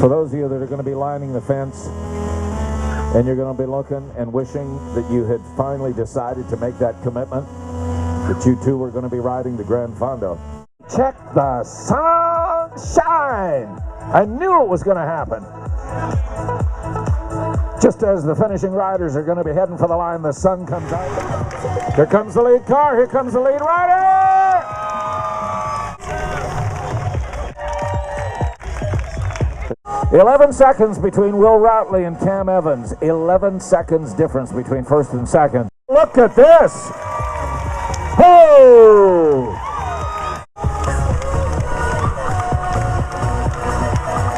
For those of you that are going to be lining the fence, and you're going to be looking and wishing that you had finally decided to make that commitment, that you two were going to be riding the GranFondo. Check the sunshine! I knew it was going to happen. Just as the finishing riders are going to be heading for the line, the sun comes out. Here comes the lead car, here comes the lead rider! 11 seconds between Will Routley and Cam Evans. 11 seconds difference between first and second. Look at this! Oh!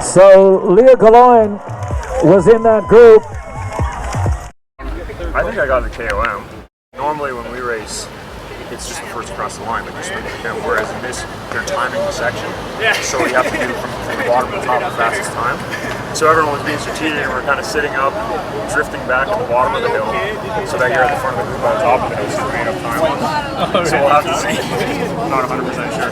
So Leah Galoin was in that group. I think I got the KOM. Normally when we race, it's just the first across the line that you swing the count, whereas in this, they're timing the section. So we have to do from the bottom to the top the fastest time. So everyone was being strategic and we're kind of sitting up, drifting back to the bottom of the hill, so that you're at the front of the group on the top of the hill, so we made up time. So we'll have to see. I'm not 100% sure.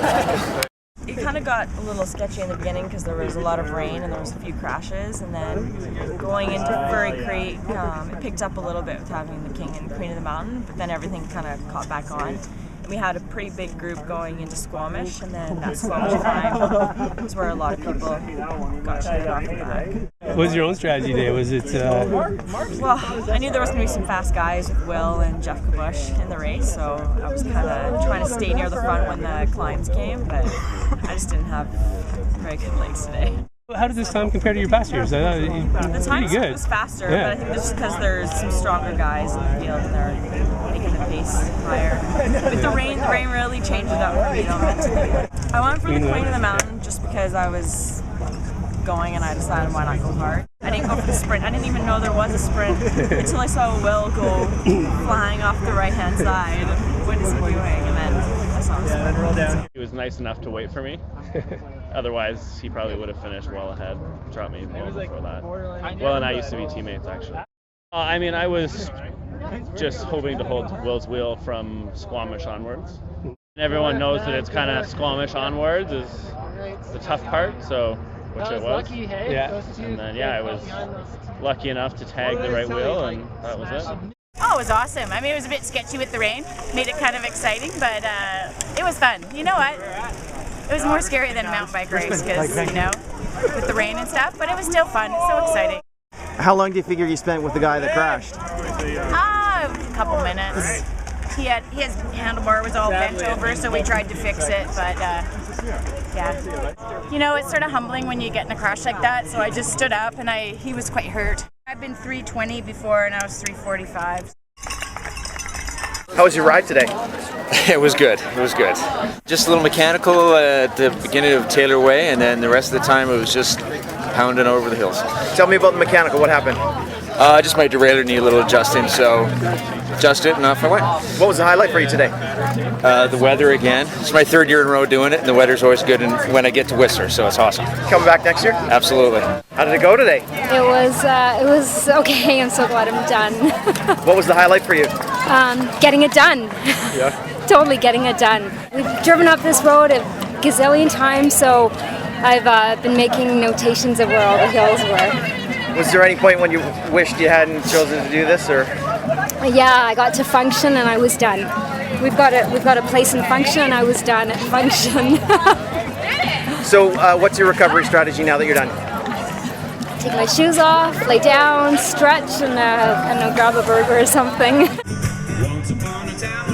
It kind of got a little sketchy in the beginning because there was a lot of rain and there was a few crashes, and then going into Furry Creek, it picked up a little bit with having the King and Queen of the Mountain, but then everything kind of caught back on. And we had a pretty big group going into Squamish, and then that Squamish climb was where a lot of people got shut off the back. What was your own strategy today? Was it? Well, I knew there was going to be some fast guys with Will and Jeff Kabush in the race, so I was kind of trying to stay near the front when the climbs came, but I just didn't have very good legs today. How did this time compare to your past years? I thought the time was faster, yeah. But I think just because there's some stronger guys in the field and they're making the pace higher. With the rain really changed it up for me though mentally. I went for the Queen of the Mountain just because I was going and I decided why not go hard. I didn't go for the sprint. I didn't even know there was a sprint until I saw Will go flying off the right-hand side. What is he doing? And then I saw him sprint. He was nice enough to wait for me. Otherwise, he probably would have finished well ahead. Dropped me well before that. Will and I used to be teammates, actually. I mean, I was just hoping to hold Will's wheel from Squamish onwards. Everyone knows that it's kind of Squamish onwards is the tough part, so which it was. Yeah. And then I was lucky enough to tag the right wheel, and that was it. Oh, it was awesome. I mean, it was a bit sketchy with the rain. Made it kind of exciting, but it was fun. You know what? It was more scary than a mountain bike race because, with the rain and stuff, but it was still fun. So exciting. How long do you figure you spent with the guy that crashed? A couple minutes. His handlebar was all bent over, so we tried to fix it, but yeah. You know, it's sort of humbling when you get in a crash like that, so I just stood up and he was quite hurt. I've been 320 before and I was 345. How was your ride today? It was good. It was good. Just a little mechanical at the beginning of Taylor Way, and then the rest of the time it was just pounding over the hills. Tell me about the mechanical. What happened? Just my derailleur needed a little adjusting, so adjust it and off I went. What was the highlight for you today? The weather again. It's my third year in a row doing it, and the weather's always good when I get to Whistler, so it's awesome. Coming back next year? Absolutely. How did it go today? It was okay. I'm so glad I'm done. What was the highlight for you? Getting it done. Yeah. Totally getting it done. We've driven up this road a gazillion times, so I've been making notations of where all the hills were. Was there any point when you wished you hadn't chosen to do this, or? Yeah, I got to function and I was done. We've got a place in function and I was done at function. So what's your recovery strategy now that you're done? Take my shoes off, lay down, stretch, and grab a burger or something. Once upon a time